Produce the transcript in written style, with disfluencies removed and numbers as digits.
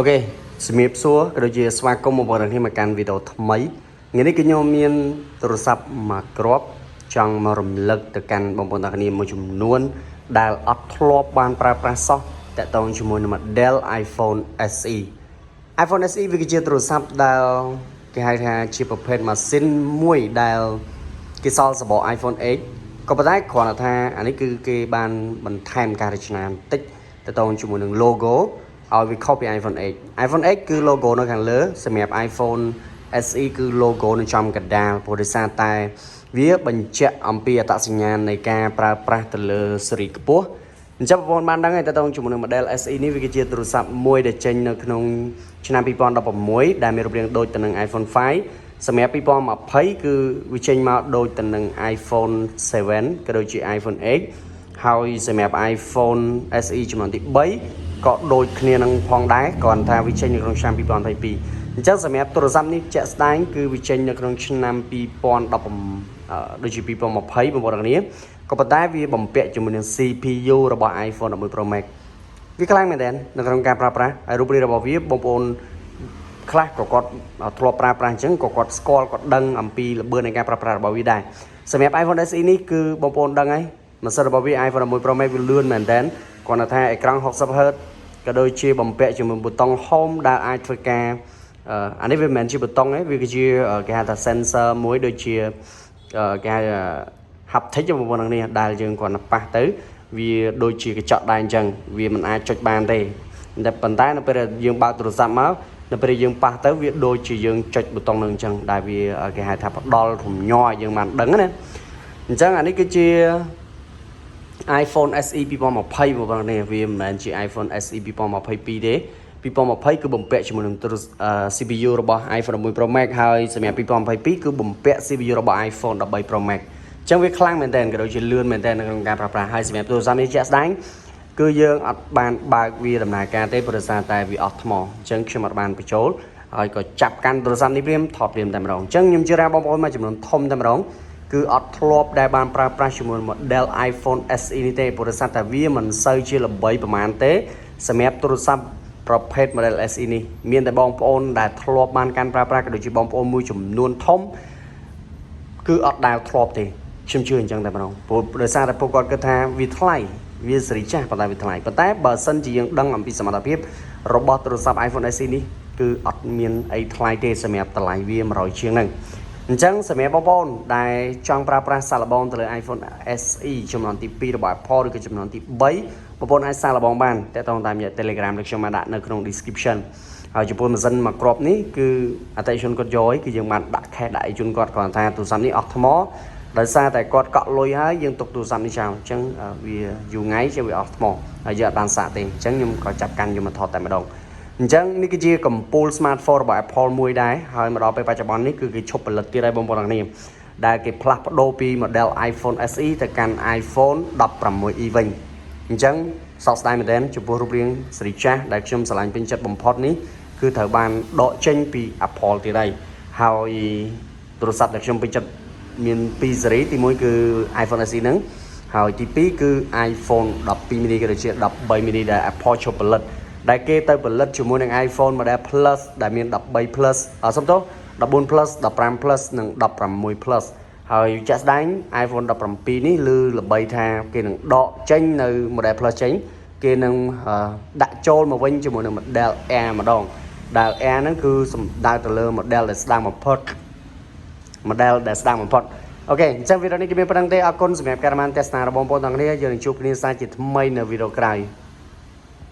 Ok, Smith xua, cái đôi chia xóa công một bộ đăng khi mà can video mấy. Nghĩa này cái nhau miên tôi sắp mà crop trong mà rầm lực từ can bằng bộ đăng một chùm nuôn đài upload ban pra so tại tông chùm nuôn mà Dell iPhone SE. iPhone SE vì cái chia tôi sắp đài cái hai thà chiaประเภท mà xin muối đài cái so sánh bộ iPhone 8 có bắt tay còn là tha anh ấy cứ cái ban mình thêm cái original tích tại tông chùm nuôn logoเอาไป copy iPhone 8 iPhone 8 คือโลโก้ในข้างเลือสำหรับ iPhone SE คือโลโก้ในจอมกระดาษโปรดิซาแต่วิบัญชีอัมพีอัตสัญญาณในการปราบปรามตะเลสริกปัวจะประมาณดังไงแต่ต้องจุดหนึ่งโมเดล SE นี้วิกฤตโทรศัพท์มวยเดชในขนมชนะปีปอนดับผมมวยได้มีรูปเรียงโดยตำแหน่ง iPhone 5สำหรับปีปอนมาเผยคือวิจัยมาโดยตำแหน่ง iPhone 7ก็โดยจี iPhone 8 ហើយសម្រាប់ iPhone SE ចំនួនទី3ក៏ដូចគ្នានឹងផងដែរគ្រាន់ថាវាចេញនៅក្នុងឆ្នាំ2022អញ្ចឹងសម្រាប់ទូរស័ព្ទនេះជាក់ស្ដែងគឺវាចេញនៅក្នុងឆ្នាំ2010ដូចជា2020បងប្អូនគ្នាក៏ប៉ុន្តែវាបំពាក់ជាមួយនឹង CPU របស់ iPhone 11 Pro Max វាខ្លាំងមែនទែននៅក្នុងការប្រើប្រាស់ហើយរូបរាងរបស់វាបងប្អូនខ្លះក៏គាត់ធ្លាប់ប្រើប្រាស់អញ្ចឹងក៏គាត់ស្គាល់គាត់ដឹងអំពីល្បឿននៃការប្រើប្រាស់របស់វាដែរសម្រាប់ iPhone SE នេះគឺបងប្អូនដឹងហើយម៉ាស៊ីនរបស់វា iPhone 11 Pro Max វាលឿនមែនទែនគាត់ថាអេក្រង់ 60Hz ក៏ដូចជាបំពាក់ជាមួយប៊ូតុង Home ដែលអាចធ្វើការអានេះវាមិនមែនជាប៊ូតុងទេវាគឺជាគេហៅថា sensor មួយដូចជាគេហៅ haptic បងប្អូននេះដែលយើងគាត់ប៉ះទៅវាដូចជាកញ្ចក់ដែរអញ្ចឹងវាមិនអាចចុចបានទេតែប៉ុន្តែនៅពេលយើងបើកទូរស័ព្ទមកនៅពេលយើងប៉ះទៅវាដូចជាយើងចុចប៊ូតុងនឹងអញ្ចឹងដែលវាគេហៅថាផ្ដល់រំញ័រឲ្យយើងបានដឹងណាអញ្ចឹងអានេះគឺជា iPhone SE 2020បងប្អូននេះវាមិនមែនជា iPhone SE 2022ទេ2020គឺបំពាក់ជាមួយនឹង CPU របស់ iPhone 11 Pro Max ហើយសម្រាប់2022គឺបំពាក់ CPU របស់ iPhone 13 Pro Max អញ្ចឹងវាខ្លាំងមែនទែនក៏ដូចជាលឿនមែនទែននៅក្នុងការប្រើប្រាស់ហើយសម្រាប់ទូរស័ព្ទនេះជាក់ស្ដែងគឺយើងអត់បានបើកវាដំណើរការទេព្រោះតែវាអស់ថ្មអញ្ចឹងខ្ញុំអត់បានបញ្ចូលហើយក៏ចាប់កាន់ទូរស័ព្ទនេះព្រាមថតព្រាមតែម្ដងអញ្ចឹងខ្ញុំជឿថាបងប្អូនមួយចំនួនធំតែម្ដងគឺអត់ធ្លាប់ដែលបានប្រើប្រាស់ជាមួយ model iPhone SE នេះទេព្រោះតែវាមិនសូវជាល្បីប្រហែលទេសម្រាប់ទូរស័ព្ទប្រភេទ model SE នេះមានតែបងប្អូនដែលធ្លាប់បានកាន់ប្រើប្រាស់ក៏ដូចជាបងប្អូនមួយចំនួនធំគឺអត់ដែលធ្លាប់ទេខ្ញុំជឿអញ្ចឹងតែម្ដងព្រោះដោយសារតែពួកគាត់គិតថាវាថ្លៃវាសេរីចាស់ប៉ុន្តែវាថ្លៃប៉ុន្តែបើសិនជាយើងដឹងអំពីសមត្ថភាពរបស់ទូរស័ព្ទ iPhone SE នេះគឺអត់មានអីថ្លៃទេសម្រាប់តម្លៃវា100ជាងហ្នឹងអញ្ចឹងសម្រាប់បងប្អូនដែលចង់ប្រើប្រាស់សាកល្បងទៅលើ iPhone SE ចំនួនទី2របស់ Apple ឬក៏ចំនួនទី3បងប្អូនអាចសាកល្បងបានតែតោះតាមរយៈ Telegram ដែលខ្ញុំបានដាក់នៅក្នុង description ហើយចំពោះម៉ាស៊ីនមួយគ្រាប់នេះគឺអតិថិជនគាត់យកឲ្យគឺយើងបានដាក់ cash ដាក់ឲ្យជូនគាត់គ្រាន់តែទូរស័ព្ទនេះអស់ថ្មដោយសារតែគាត់កក់លុយហើយយើងទុកទូរស័ព្ទនេះចោលអញ្ចឹងវាយូរថ្ងៃជាវាអស់ថ្មហើយយើងអត់បានសាកទេអញ្ចឹងខ្ញុំក៏ចាប់កាន់យកមកថតតែម្ដងអញ្ចឹងនេះគឺជាកំពូល smartphone របស់ Apple មួយដែរហើយមកដល់ពេលបច្ចុប្បន្ននេះគឺគេឈប់ផលិតទៀតហើយបងប្អូនទាំងនេះដែលគេផ្លាស់ប្ដូរពី model iPhone SE ទៅកាន់ iPhone 16e វិញអញ្ចឹងសោកស្ដាយមែនទែនចំពោះរូបរាងសេរីចាស់ដែលខ្ញុំស្រឡាញ់ពេញចិត្តបំផុតនេះគឺត្រូវបានដកចេញពី Apple ទៀតហើយទូរស័ព្ទដែលខ្ញុំពេញចិត្តមាន2ស៊េរីទី1គឺ iPhone SE ហ្នឹងហើយទី2គឺ iPhone 12 mini ក៏ដូចជា13 mini ដែល Apple ឈប់ផលិតដែលគេទៅផលិតជាមួយនឹង iPhone model Plus ដែលមាន13 Plus សុំទោស14 Plus 15 Plus និង16 Plus ហើយចាក់ស្ដែង iPhone 17នេះឮល្បីថាគេនឹងដកចេញនៅ model Plus ចេញគេនឹងដាក់ចូលមកវិញជាមួយនឹង model Air ម្ដងដែល Air ហ្នឹងគឺសំដៅទៅលើ model ដែលស្ដាងបំផុត model ដែលស្ដាងបំផុតអូខេអញ្ចឹងវីដេអូនេះគឺមានប៉ុណ្្នឹងទេអរគុណសម្រាប់ការតាមទស្សនារបស់បងប្អូនទាំងគ្នាយើងនឹងជួបគ្នាសាជាថ្មីនៅវីដេអូក្រោយ